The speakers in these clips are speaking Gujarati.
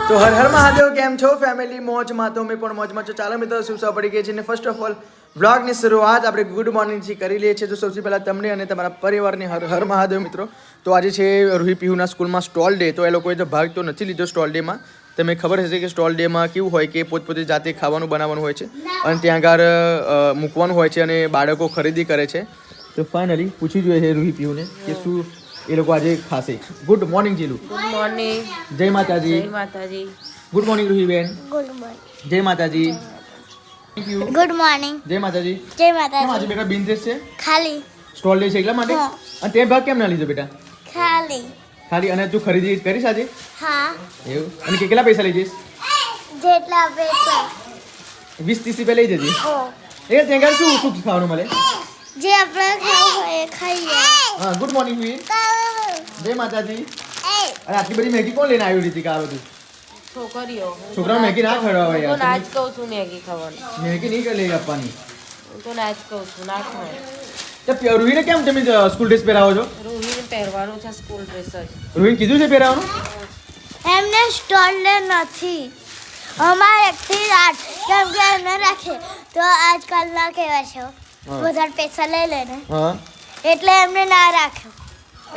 તો હર હર મહાદેવ, કેમ છો ફેમિલી? મોજમાં તો મેં પણ મોજમાં છો. ચાલો મિત્રો, શુભ સવાર પડી ગઈ છે ને ફર્સ્ટ ઓફ ઓલ વ્લોગની શરૂઆત આપણે ગુડ મોર્નિંગથી કરી લઈએ છીએ. તો સૌથી પહેલાં તમને અને તમારા પરિવારને હર હર મહાદેવ મિત્રો. તો આજે છે રૂહી પીહુના સ્કૂલમાં સ્ટોલ ડે. તો એ લોકોએ તો ભાગ તો નથી લીધો સ્ટોલ ડેમાં. તમને ખબર હશે કે સ્ટોલ ડેમાં કેવું હોય કે પોતપોતે જાતે ખાવાનું બનાવવાનું હોય છે અને ત્યાં આગળ મૂકવાનું હોય છે અને બાળકો ખરીદી કરે છે. તો ફાઇનલી પૂછી જોઈએ છે રૂહી પીહુને કે શું એ લોકો આજે ખાશે. Good morning Jilu. Good morning. જય માતાજી. જય માતાજી. Good morning Ruhi ben. Good morning. જય માતાજી. Thank you. Good morning. જય માતાજી. જય કેમ આજે માતાજી. બેટા બિનદેશ છે? ખાલી સ્ટોલ ડે છે એટલા માટે? હા. અને તે ભાગ કેમ ના લીધો બેટા? ખાલી ખાલી અને તું ખરીદી કરીશ આજે? હા એવું? અને કેટલા પૈસા લઈ જઈશ? જેટલા પૈસા 20-30 રૂપિયા લઈ જજે. હો એ ત્યાં આગળ શું શું ખાવાનું મળે? જે આપણે ખાવું હોય એ ખાઈએ. હા, ગુડ મોર્નિંગ રૂહી. જય માતાજી. અરે આટલી બધી મેગી કોણ લઈને આવ્યું રીતિકા? આ બધું છોકરીઓ. છોકરાઓ મેગી ના ખવડાવે હું તો યાર. ના જ કહું છું મેગી ખાવાની. મેગી નહીં લઈ આપવાની. હું તો ના જ કહું છું ના ખાય. તો રૂહીને કેમ તમે સ્કૂલ ડ્રેસ પહેરાવો છો? રૂહીને પહેરવાનું છે સ્કૂલ ડ્રેસ જ. રૂહીને કીધું છે પહેરાવવાનું? એમને સ્ટોલ લે નથી અમારે 1 થી 8 કેમ કે એમને રાખે તો આજકાલના કેવા છે હા. વધારે પૈસા લઈ લે ને હા એટલે એમને ના રાખ્યો.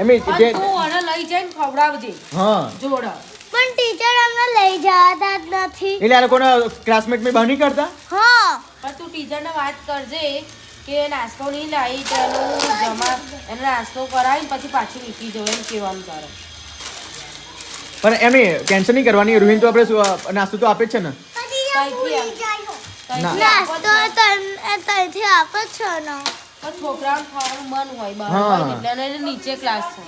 એમ પણ તું આને લઈ જઈને ખવડાવજે હા જોડે. પણ ટીચર અમને લઈ જતા જ નથી. એટલે આ લોકોના ક્લાસમેટ મેં બહાર નહીં કરતા? હા પણ તું ટીચરને વાત કરજે કે નાસ્તો નહીં લાવી તેનું જમા એને નાસ્તો કરાવીને પછી પાછી મૂકી જવું એમ કહેવાનું તારે. પણ એમને કેન્સલ નહીં કરવાની. રૂહીને તો આપણે નાસ્તો તો આપે જ છે ને? ના. નાસ્તો ત્યાંથી આપે જ છે ને. પણ છોકરાઓને ખાવાનું મન હોય બહાર હા. હોય ને એટલે એને નીચે ક્લાસ છે.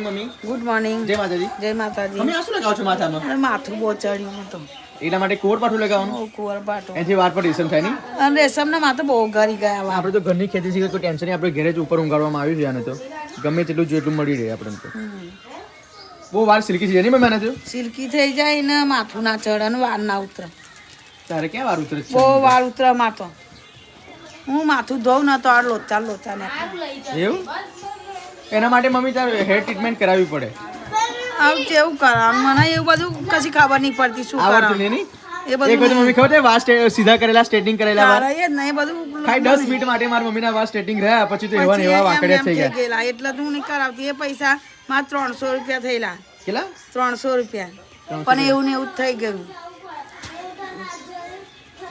Mummy good morning. જય માતાજી. જય માતાજી. મમ્મી આ શું લગાવો છો માથામાં? અને માથું બહુ ચડ્યું હતું. એટલા માટે કોર પાઠું લગાવવાનું? કુંવર પાટો. એથી વાર પર રેશમ થાય નહીં? અને રેશમના માથે બહુ ઘરી ગયા વા. આપણે તો ઘરની ખેતી છે કોઈ ટેન્શન નહીં. આપણે ઘરે જ ઉપર ઊંઘાડવામાં આવ્યું છે આને તો ગમે તેટલું જેટલું મળી રહે આપણને તો. બહુ વાર સિલ્કી છે નહીં મમ્મી આને તો? સિલ્કી થઈ જાય ને માથું ના ચડે અને વાર ના ઉતરે. તારે ક્યાં વાર ઉતરે છે? બહુ વાર ઉતરે માથો. હું માથું ધોઉં ને તો આ લોચા લોચા ને એવું? એના માટે મમ્મી તારે હેર ટ્રીટમેન્ટ કરાવવી પડે. આવું કેવું કરવાનું મને એવું બધું કશી ખબર નહીં પડતી શું આવડતું કરવાનું નહીં નહીં? એ એક બધું બધું મમ્મી ખબર છે વાર સીધા કરેલા સ્ટ્રેટિંગ કરેલા વાર તારે જ નહીં બધું ખાલી 10 મિનિટ માટે મારા મમ્મીના વાર સ્ટ્રેટિંગ રહ્યા પછી તો એવા ને પછી એવા એમ વાંકડિયા એમ થઈ થઈ ગયા. ગયેલા એટલે તો હું નહીં કરાવતી. એ પૈસા મારા 300 રૂપિયા થયેલા. કેટલા? 300 રૂપિયા પણ એવું ને એવું જ થઈ ગયું.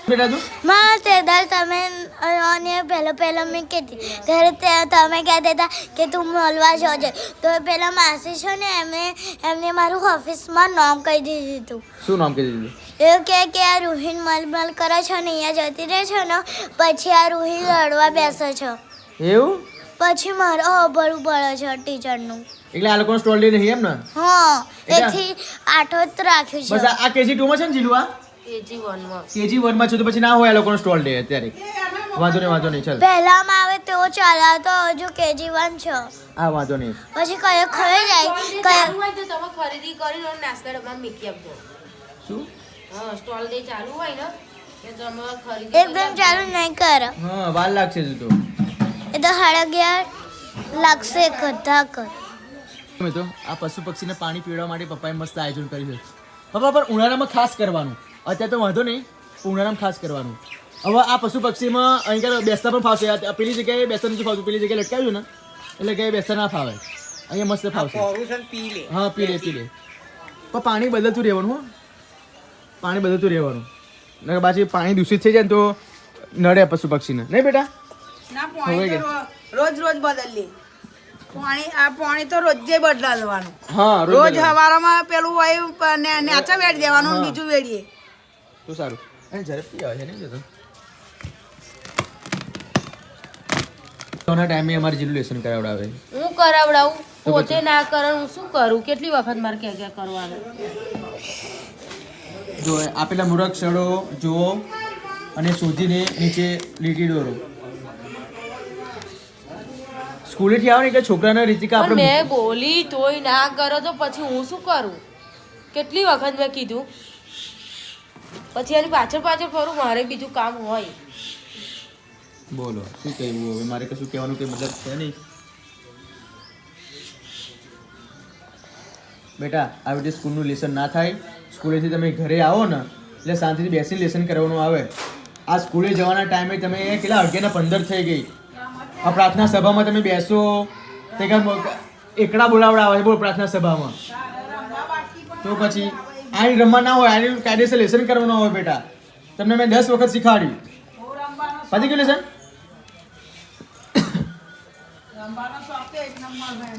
બેટા તું માં તે દર તમે અને પહેલો મેં કીધી ત્યારે તમે કહેતા હતા કે તું મળવા જજે તો પેલા માસી છે ને એમને મારું ઓફિસમાં નામ કહી દીધું હતું. શું નામ કીધું દીધું? એવું કે આ રૂહીન મલમલ કરે છે ને અહીંયા જતી રહે છે ને પછી આ રૂહી લડવા બેસે છે એવું? પછી મારે અભરવું પડે છે ટીચરનું. એટલે આ લોકોનો સ્ટોલ ડે નહીં એમ ને? હા એટલે? એથી 8 જ રાખ્યું બસ છે. આ KG 2 માં છે ને જીલુઆ? KG 1 માં. KG 1 માં છે તો પછી ના હોય આ લોકોનો સ્ટોલ ડે અત્યારે. વાંધો નહીં ચાલ. પહેલામાં આવે તેઓ ચલાવતો હજુ KG 1 છે હા વાંધો નહીં. પછી કયો ખવાઈ જાય ચાલુ હોય તો તમે ખરીદી કરીને નાસ્તા ડબ્બામાં મૂકી આપજો. શું? હા સ્ટોલ ડે ચાલુ હોય ને કે તમે ખરીદી એકદમ ચાલુ નહીં કરે હા વાર લાગશે હજુ તો. એ તો 11:30 લાગશે કથા કર. તો આ પશુ પક્ષીને પાણી પીવડાવવા માટે પપ્પાએ મસ્ત આયોજન કર્યું છે. પપ્પા પણ ઉનાળામાં ખાસ કરવાનું. અત્યારે તો વાંધો નહીં ઉનાળામાં ખાસ કરવાનું. હવે આ પશુ પક્ષીમાં અહીં આગળ બેસતા પણ ફાવશે. આ પેલી જગ્યાએ બેસતા નથી ફાવતું. પેલી જગ્યાએ લટકાવ્યું ને એટલે કે બેસતા ના ફાવે. અહીંયા મસ્ત ફાવશે. હા પી લે. પણ પાણી બદલતું રહેવાનું. હો પાણી બદલતું રહેવાનું. ને પાછી પાણી દૂષિત થઈ જાય ને તો નડે પશુ પક્ષીને નહીં બેટા? ના હવે પાણી કે? તો રોજ બદલીએ. પાણી તો રોજે બદલાવવાનું. હા રોજ બદલવાનું. હવારમાં પેલું હોય નેચા વેડી દેવાનું ને બીજું વેડીએ. તો સારું. અને ઝડપથી આવે છે નહીં જતો. ટાઈમે અમારે જેટલું લેસન કરાવડાવે. હું કરાવડાવું તો પોતે પછી? ના કરે હું શું કરું? કેટલી વખત મારે ક્યાં કરવાનું? જો આપેલા મૂળાક્ષરો જુઓ અને શોધીને નીચે લીટી દોરો. સ્કૂલેથી આવે ને એટલે છોકરાના રીતિકા પણ આપણે મેં બોલી તોય ના કરો તો પછી હું શું કરું? કેટલી વખત મેં કીધું પછી એની પાછળ ફરું મારે બીજું કામ હોય. બોલો શું કહેવું હવે? મારે કશું કહેવાનું કંઈ મતલબ છે નહીં. બેટા આવી રીતે સ્કૂલનું લેસન ના થાય સ્કૂલેથી તમે ઘરે આવો ને એટલે શાંતિથી બેસીને લેસન કરવાનું આવે. આ સ્કૂલે જવાના ટાઈમે તમે કેટલા 11:15 થઈ ગઈ. આ પ્રાર્થના સભામાં તમે બેસો તે એકડા બોલાવડા આવે બોલ પ્રાર્થના સભામાં. તો પછી આ રમવા ના હોય, આ કાયદેસર લેસન કરવાનું હોય બેટા. તમને મેં 10 વખત શીખવાડ્યું. પતી ગયું લેસન? રમવાનો શોખ તો એક નંબર છે.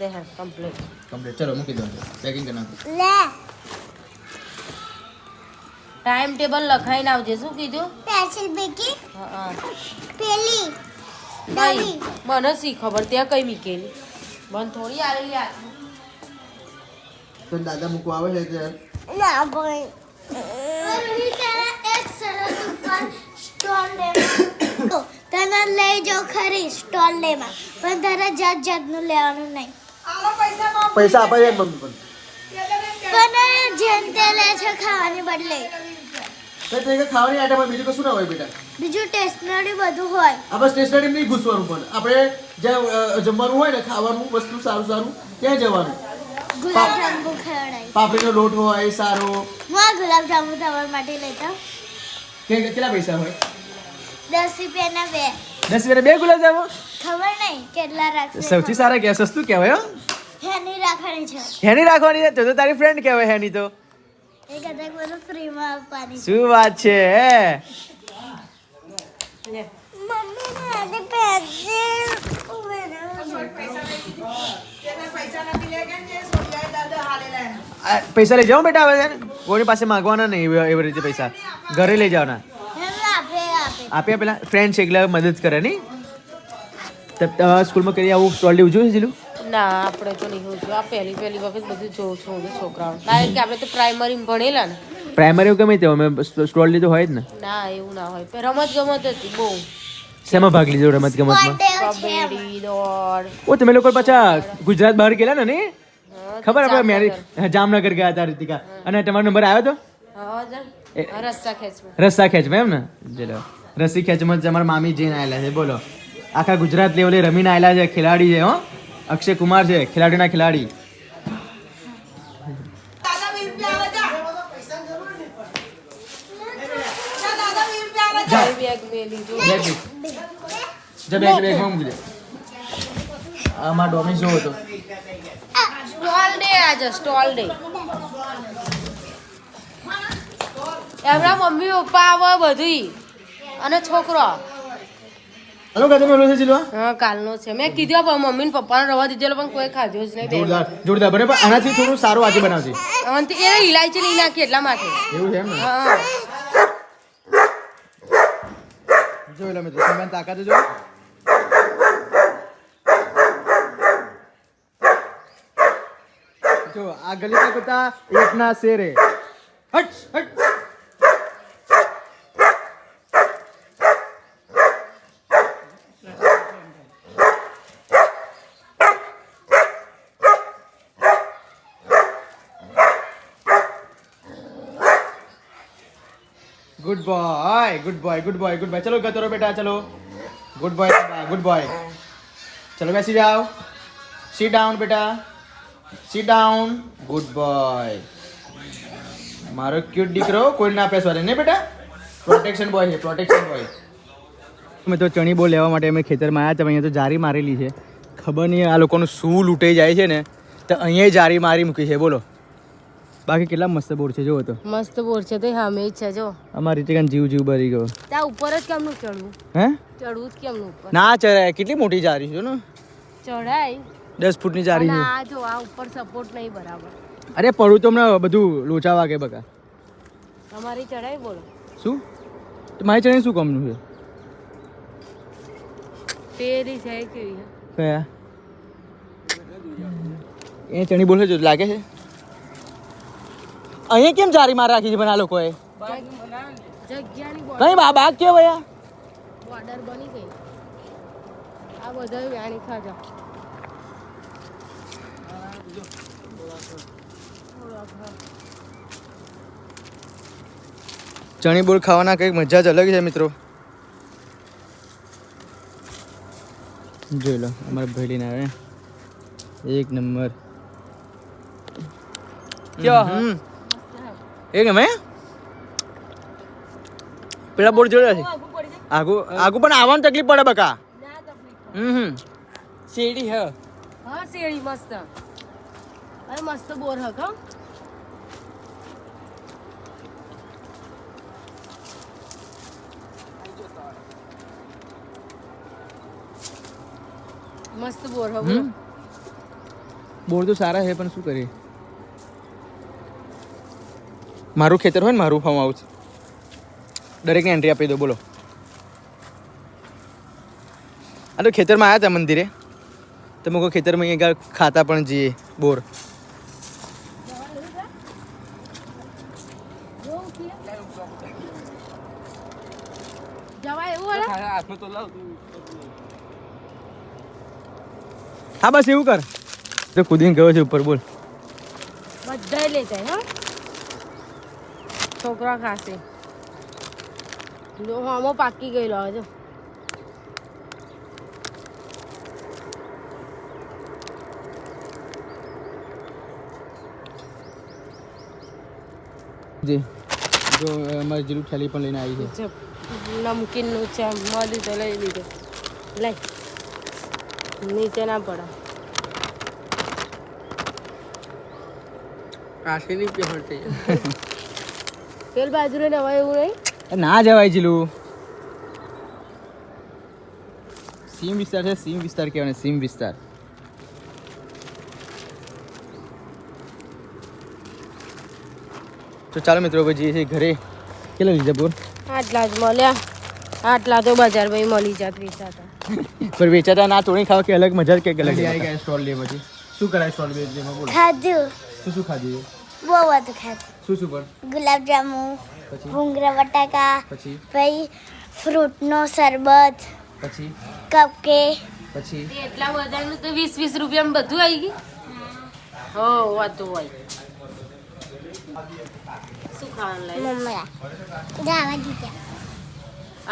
દે હા કમ્પ્લીટ. ચલો મૂકી દો, પેકિંગ કરી નાખો. લે ટાઈમ ટેબલ લખાઈને આવજે. શું કીધું? પેન્સિલ બેકી હા પેલી કઈ મને શી ખબર ત્યાં કઈ મૂકેલી મને થોડી આલેલી આ તો દાદા મૂકવા આવે છે ત્યારે ના ભાઈ એક સરસ ઉપર સ્ટોલ લે તને લઈ જાઓ ખરી સ્ટોલ લેમાં પણ તારે જાત જાતનું લેવાનું નહીં. પૈસા આપે છે મમ્મી પણ જેમ તે લે છે ખાવાની બદલે પણ ખાવાની આઈટમ બીજું કશું ના હોય બેટા. બીજું ટેસ્ટનરી બધું હોય. આપણે સ્ટેશનરી નહીં ઘૂસવાનું, પણ આપણે જ્યાં જમવાનું હોય ને ખાવાનું વસ્તુ સારું સારું ત્યાં જવાનું. ગુલાબજાંબુ ખવડાય પાપડીનો લોટ હોય સારો. હું ગુલાબજાંબુ તમારા માટે લેતા કેટલા પૈસા હોય? 10 રૂપિયાના 2. 10 રૂપિયા 2 ગુલાબજાંબુ? ખબર નહીં કેટલા રાખશે. સૌથી સારા કે સસ્તું કહેવાય. હેની રાખવાની છે. હેની રાખવાની છે તો તારી ફ્રેન્ડ કહેવાય હેની તો. એ કદાચ બધું ફ્રીમાં આપવાની છે. શું વાત છે? લે મમ્મી મારી પેન્સિલ પૈસા નથી લે કે જે સોડિયા દાદા હાલેલા એમ. પૈસા લઈ જાઓ બેટા. હવે કોઈની પાસે માંગવાના નહીં એવી રીતે પૈસા. ઘરે લઈ જવાના. આપે પેલા ફ્રેન્ડ છે એટલે મદદ કરે નહીં. સ્કૂલમાં કરી આવું સ્ટોલ લેવું જોઈએ જીલું? ના આપણે તો નહીં હોતું. આ પહેલી વખત બધું જોઉં છું હું છોકરાઓ. કારણ કે આપણે તો પ્રાઇમરી ભણેલા ને. પ્રાઇમરી ગમે તે અમે સ્ટોલ લીધો હોય જ ને. ના એવું ના હોય. રમત ગમત હતી બહુ. શેમાં ભાગ લીધો રમત ગમતમાં? કબડ્ડી દોડ. ઓ તમે લોકો પાછા ગુજરાત બહાર ગયેલા ને? હા, ખબર આપણે જામનગર. મેરેજ જામનગર ગયા હતા રીતિકા. અને તમારો નંબર આવ્યો તો હા જા. રસ્તા ખેંચમાં. રસ્સા ખેંચમાં એમ ને? ચલો રસ્સી ખેંચમાં તમારા મામી જઈને આવેલા છે. બોલો આખા ગુજરાત લેવલે રમીને આવેલા છે. ખેલાડી છે. હો અક્ષય કુમાર છે, ખેલાડીના ખેલાડી. દાદા 20 રૂપિયા આવે જા. દાદા 20 રૂપિયા આવે જા. બેગ મેં લીધું. બેગ બેગમાં મૂકી દે. આમાં ડોમિસ જોવો તો સ્ટોલ ડે આજે સ્ટોલ ડે. એમના મમ્મી પપ્પા આવે બધી અને છોકરો. હલો કાકા મેલો છે જીલવા? હા કાલનો છે. મેં કીધું પણ મમ્મી ને પપ્પાને રવા દીધેલો પણ કોઈ ખાધો જ નહીં. જોરદાર જોરદાર બને. પણ આનાથી થોડું સારું આજે બનાવશે. અને એ ઇલાયચી નહીં નાખી એટલા માટે. એવું છે એમ ને? હા જોઈ લો મિત્રો તમે તાકાત જો. જો આ ગલી કા કુત્તા એક ના શેર હે. હટ હટ. Good boy good boy good boy good boy. चलो करो बेटा चलो. Good boy good boy. चलो बैसी जाओ. सीट डाउन बेटा. Sit down. Good boy. मारो क्यूट દીકરો કોઈ ના પેસવારે ને બેટા. પ્રોટેક્શન બોય છે પ્રોટેક્શન બોય. અમે તો ચણી બોલ લેવા માટે અમે ખેતરમાં આવ્યા હતા. અહીંયા તો જારી મારેલી છે. ખબર નહીં આ લોકોનું શું લૂંટાઈ જાય છે ને તો અહીંયા જારી મારી મૂકી છે. બોલો બાકી કેટલા મસ્ત બોર છે જોવો તો. મસ્ત બોર છે તો હામે જ છે જો. અમારી રીતે જીવ જીવ ભરી ગયો. ત્યાં ઉપર જ કેમનું ચડવું? હે ચડવું જ કેમનું ઉપર? ના ચડાય. કેટલી મોટી જારી છે ને? ચડાય 10 ફૂટની જારી અને છે. આ જો આ ઉપર સપોર્ટ નહીં બરાબર. અરે પડું તો હમણાં બધું લોચા વાગે બકા. તમારી ચડાય બોલો. શું તો મારી ચણી શું કામનું છે? તેરી છે કેવી છે? કયા એ ચણી બોલે જો લાગે છે. અહીંયા કેમ જારી માર રાખી છે પણ આ લોકોએ? જગ્યાની કઈ બાગ કે ભયા બોર્ડર બની ગઈ. આ બધા વ્યાણી ખાજા. ચણી બોલ ખાવાના કંઈક મજા જ અલગ છે મિત્રો. જોઈ લો અમારા ભેડીને આવે એક નંબર ક્યાં એક અમે પેલા બોર્ડ જોડે છે આગુ પણ આવવાનું તકલીફ પડે બકા શેરડી હ હા શેરડી મસ્ત અરે મસ્ત બોર હક હો. મસ્ત બોર હો બોલો. બોર્ડ તો સારા છે પણ શું કરીએ મારું ખેતર હોય ને મારું ફાર્મ હાઉસ દરેકને એન્ટ્રી આપી દો બોલો આ તો ખેતરમાં આવ્યા હતા મંદિરે તમે કોઈ ખેતરમાં અહીંયા ખાતા પણ જઈએ બોર જવાય એવું હે હાથમાં તો લાવ હા બસ એવું કર તો કૂદીને ગયો છે ઉપર બોલ બધાય લે જાય હો છોકરા ખાશે જો હમો પાકી ગયેલો હજો જી જો અમારી જીરું થેલી પણ લઈને આવી છે નમકીનનું છે મળ્યું તો લઈ લીધું લઈ નીચે ના પડે કાશીની પેહર થઈ પેલ બાજુ નવાય એવું નહીં ના જવાય જીલું સીમ વિસ્તાર છે સીમ વિસ્તાર કહેવાય ને સીમ વિસ્તાર તો ચાલો મિત્રો હવે જઈએ છીએ ઘરે કેટલા લીધા બોર આટલા જ મળ્યા આટલા તો બજાર ભાઈ મળી જાત વેચાતા પર વેચાતા ના તોડી ખાવા કે અલગ મજા જ કંઈક અલગ આવી ગયા સ્ટોલ લે પછી શું કરાય સ્ટોલ બેમાં બોલો ખાધું શું ખાધું બહુ બધું ખાધું શું શું પણ ગુલાબજાંબુ પછી ભૂંગળા બટાકા પછી પછી ફ્રૂટનો શરબત પછી કપકેક પછી એટલા બધાનું તો 20-20 રૂપિયામાં બધું આવી ગયું હો વાતું હોય શું ખાવાનું લાય મમ્મા દાવા દીધા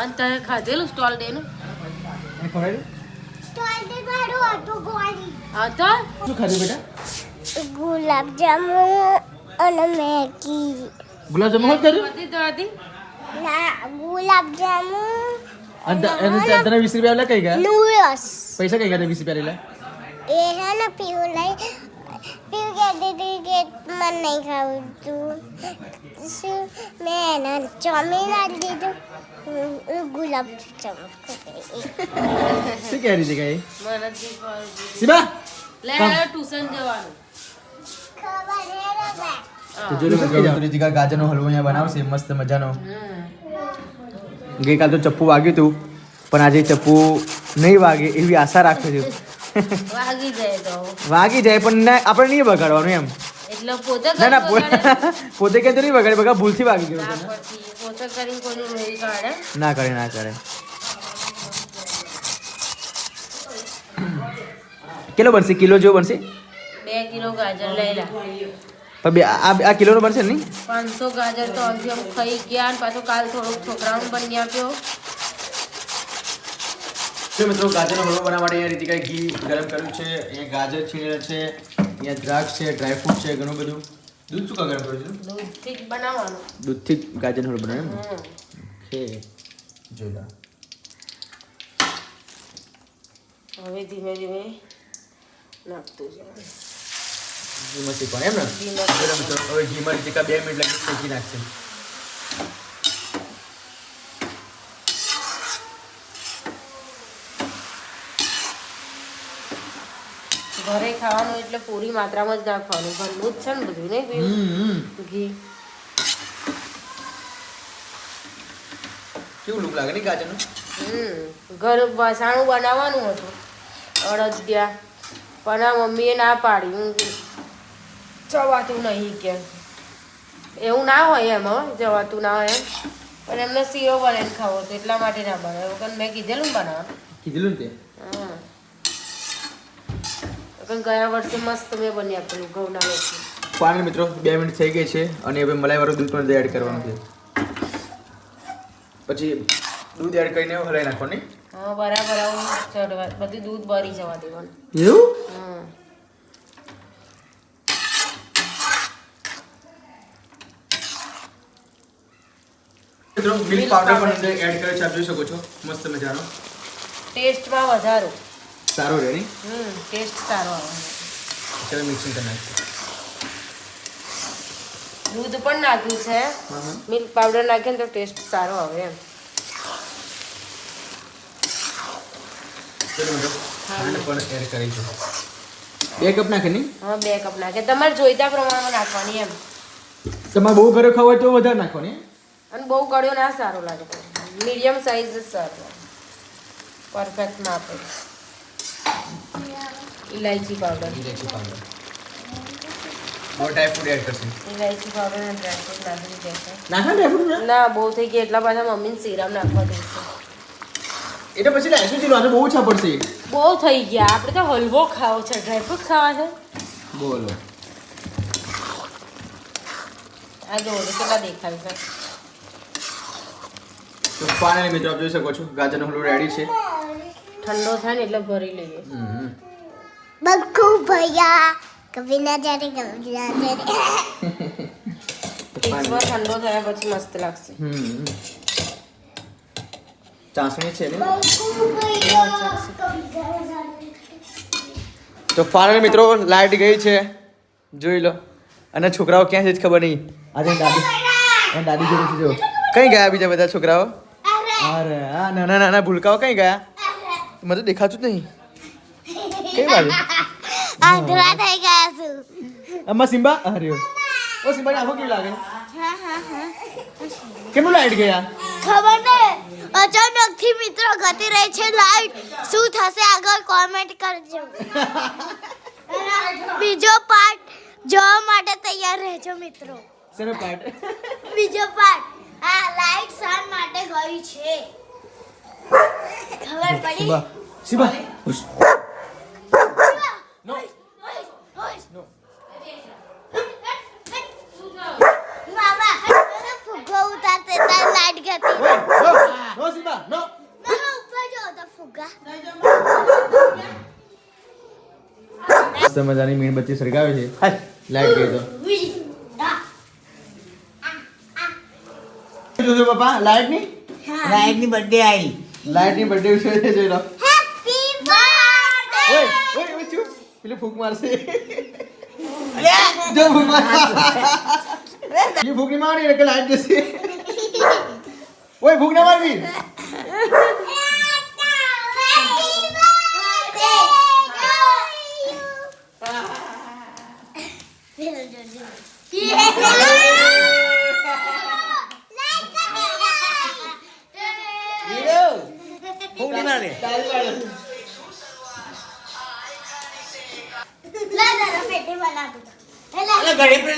અને તારે ખાધેલું સ્ટોલ ડે નું એને ખવડાવ્યું તો આજે મારું હતું ગોળી હા તો શું ખાધું બેટા ગુલાબજાંબુ અને મેગી ગુલાબજાંબુ હોત કર્યું હતી તો હતી ના ગુલાબજાંબુ અને તને 20 રૂપિયા લે કઈ ગયા નૂડલ્સ પૈસા કઈ ગયા 20 રૂપિયા લે એ હે ને પીવું લઈ પીવું કહેતી હતી કે મને નહીં ખાવું તું શું મેં એના ચોમીન આપી દીધું ગુલાબ જાંબુ શું કહે રહી છે કઈ મને જ ખબર. સીબા લે ટ્યુશન જવાનું ખબર હે ને બા તો જો લોકો રીતિકા ગાજરનો હલવો અહીંયા બનાવશે મસ્ત મજાનો ગઈકાલ તો ચપ્પુ વાગ્યું હતું પણ આજે ચપ્પુ નહીં વાગે એવી આશા રાખું છું વાગી જાય તો વાગી જાય પણ આપણે નહીં બગાડવાનું એમ એટલે પોતે ના ના કરી બગાડે. પોતે કે તો નહીં બગાડે બગા ભૂલથી વાગી ગયું ના છે. પછી પોતે કરીને કોઈનું લોહી કાઢે ના કરે ના કરે કેટલો બનશે કિલો જેવો બનશે 2 કિલો ગાજર લઈ લા પણ આ કિલોનો બનશે ને નહીં 500 ગાજર તો આમથી આમ ખાઈ ગયા અને પાછું કાલ થોડુંક છોકરાઓને બની આપ્યો તો મિત્રો ગાજરનો હલવો બનાવવા માટે અહીંયા રીતિકાએ ઘી ગરમ કર્યું છે અહીંયા ગાજર છીણેલા છે અહીંયા દ્રાક્ષ છે ડ્રાયફ્રૂટ છે ઘણું બધું દૂધ શું ગરમ કર્યું છે દૂધથી જ બનાવવાનું દૂધથી જ ગાજરનો હલવો બનાવ્યો એમ હમ. છે જોઈલા હવે ધીમે ધીમે નાખતું જવાનું ઘીમાં શીખવાનું એમ ને ઘીમાં બરાબર મિત્રો હવે ઘીમાં રીતિકા 2 મિનિટ લાગી શેકી નાખશે ઘરે ખાવાનું એટલે પૂરી માત્રામાં જ નાખવાનું ઘરનું જ છે ને બધું નહીં પીવું ઘી કેવું લુક લાગે નહીં ગાજરનું ઘર વસાણું બનાવવાનું હતું અડદિયા પણ આ મમ્મીએ ના પાડી હું જવાતું નહીં કે એવું ના હોય એમ હો જવાતું ના હોય એમ પણ એમને શીરો બનાવીને ખાવો હતો એટલા માટે ના બનાવ્યો કારણ મેં કીધેલું ને બનાવવાનું કીધેલું ને તે હા કારણ ગયા વર્ષે મસ્ત મેં બની આપેલું ઘઉંના લોટનું ફાઇનલ મિત્રો 2 મિનિટ થઈ ગઈ છે અને હવે મલાઈવાળું દૂધ પણ એડ કરવાનું છે પછી દૂધ એડ કરીને હલાવી નાખવાનું નહીં હા બરાબર આવું ચડવા બધું દૂધ બળી જવા દેવાનું એવું હા મિત્રો મિલ્ક પાવડર પણ અંદર એડ કર્યો છે, આપ જોઈ શકો છો. મસ્ત મજાનો ટેસ્ટમાં વધારો સારો રહે નહીં. ટેસ્ટ સારો આવે. ચાલો મિક્સિંગ કરી નાખીએ. દૂધ પણ નાખ્યું છે, મિલ્ક પાવડર નાખીએ ને તો ટેસ્ટ સારો આવે એમ. ચલો મિત્રો ખાંડ પણ એડ કરીશું. 2 કપ નાખે નહીં? હા 2 કપ નાખે, તમારે જોઈતા પ્રમાણમાં નાખવાની એમ. તમારે બહુ ઘરે ખાવ હોય તો વધારે નાખવાની. અને બહુ ગળ્યો ના સારો લાગે, મીડિયમ સાઈઝ જ સારો, પરફેક્ટ માપ. ઇલાયચી પાવડર બહુ ડ્રાય ફ્રૂટ એડ કરશે. ઇલાયચી પાવડર અને ડ્રાયફ્રૂટ નાખી દેશે. નાખા ડ્રાય ફ્રૂટ ના બહુ થઈ ગયા એટલા પાછા મમ્મીને સીરમ નાખવા દેશે. એટલે પછી લાઈશું ચીલો આજે બહુ ઓછા પડશે. બહુ થઈ ગયા, આપણે તો હલવો ખાવો છે, ડ્રાયફ્રૂટ ખાવા છે. બોલો આ જો કેટલા દેખાય છે. તો ફાઇનલી મિત્રો આપ જોઈ શકો છો ગાજરનો હલવો રેડી છે. ઠંડો થાય ને એટલે ભરી લઈએ. બક્કુ ભૈયા કભી ના જાને કભી ના જાને. ફ્રીજમાં ઠંડો થયા પછી મસ્ત લાગશે. ચાસણી છે ને. બક્કુ ભૈયા કભી ના જાને. તો ફાઇનલી મિત્રો લાઈટ ગઈ છે, જોઈ લો. અને છોકરાઓ ક્યાં છે જ ખબર નહીં. આજે દાદી જોડે છે. જો કઈ ગયા બીજા બધા છોકરાઓ? અરે આ નાના નાના ભૂલકાઓ કઈ ગયા? મને તો દેખાતું જ નહીં. કઈ બાજુ? આંધળા થઈ ગયા છું. અમ્મા સિમ્બા. અરે ઓ સિમ્બાની આંખો કેવી લાગે? કેમ લાઈટ ગયા? ખબર નહીં, અચાનકથી મિત્રો ગતી રહી છે લાઈટ. શું થશે આગળ કોમેન્ટ કરજો. બીજો પાર્ટ જોવા માટે તૈયાર રહેજો મિત્રો. શેનો પાર્ટ? બીજો પાર્ટ આ લાઈટ શાન માટે ગઈ છે ખબર પડી? સિમ્બા સિમ્બા હુશ. No no. મામા ફુગ્ગો ઉતારતે તાર લાઈટ ગતી. નો સિમ્બા નો. મામા ઉપર જો તો ફુગ્ગા. મસ્ત મજાની મીણબત્તી સળગાવે છે. હાય લાઈટ ગઈ તો. જોજો પપ્પા લાઈટ ની બર્થડે આવી. લાઈટ ની બર્થડે વિશે જોઈ લો. Happy birthday. ઓય ઓય ચૂપ પેલું ફૂંક મારશે. જો ફૂંક માર. ये फूक नहीं मारनी है, लाइट जैसे. ओए फूक ना मारवी.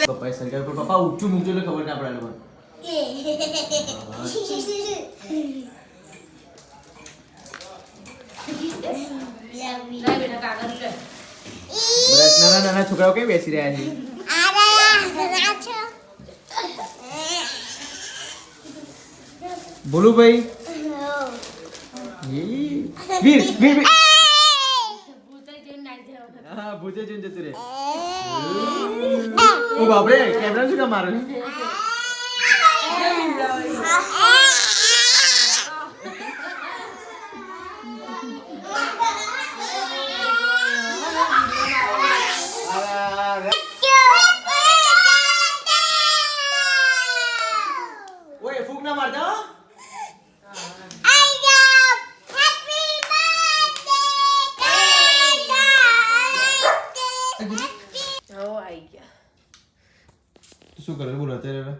પપ્પા સરકાર પર પપ્પા ઊંચું મૂકજો એટલે ખબર ના પડે લોકો. લાય બેટા કાગળ લે. બધા નાના નાના છોકરાઓ કઈ બેસી રહ્યા છે? બોલું ભાઈ. વીર વીર વીર. હા ભૂતે જોઈને જતું રે. ઓ બાપરે કેમેરા શું કામ મારે? ઓય ફૂક ના મારતા હો. શું કરે બોલો અત્યારે?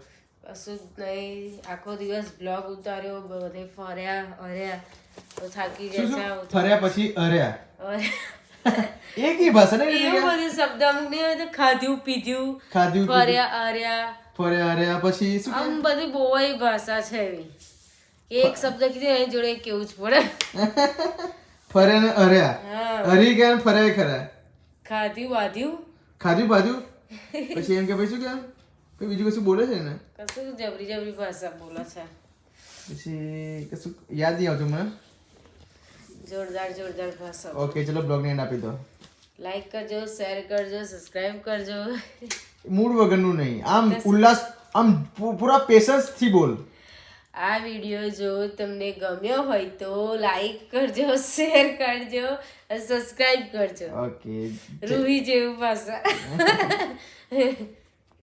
કશું જ નહીં, આખો દિવસ બ્લોગ ઉતાર્યો, બધે ફર્યા હર્યા તો થાકી શું ગયા શું છે. ફર્યા પછી અર્યા હવે એક ઈ ભાષા નહીં એવું બધું શબ્દ અમુક નહીં હોય તો ખાધું પીધું, ખાધું ફર્યા હર્યા, ફર્યા અર્યા પછી શું આમ બધી બહુ ભાષા છે એવી. એક શબ્દ કીધું એની જોડે કેવું જ પડે. ફર્યા ને અર્યા. હા, હરી ગયા ને ફર્યા ખરા. ખાધું બાધ્યું ખાધું બાધું પછી એમ કે ભાઈ શું કેમ કઈ બીજું કશું બોલે છે ને કશું જબરી જબરી ભાષા બોલે છે. પછી કશું યાદ નહીં આવતું મને. જોરદાર જોરદાર ભાષા. ઓકે ચલો બ્લોગ ને એન્ડ આપી દો. લાઈક કરજો, શેર કરજો, સબસ્ક્રાઇબ કરજો. મૂડ વગરનું નહીં, આમ ઉલ્લાસ, આમ પૂરા પેશન્સ થી બોલ. આ વિડીયો જો તમને ગમ્યો હોય તો લાઈક કરજો, શેર કરજો, સબસ્ક્રાઇબ કરજો. ઓકે રૂહી જેવું પાછા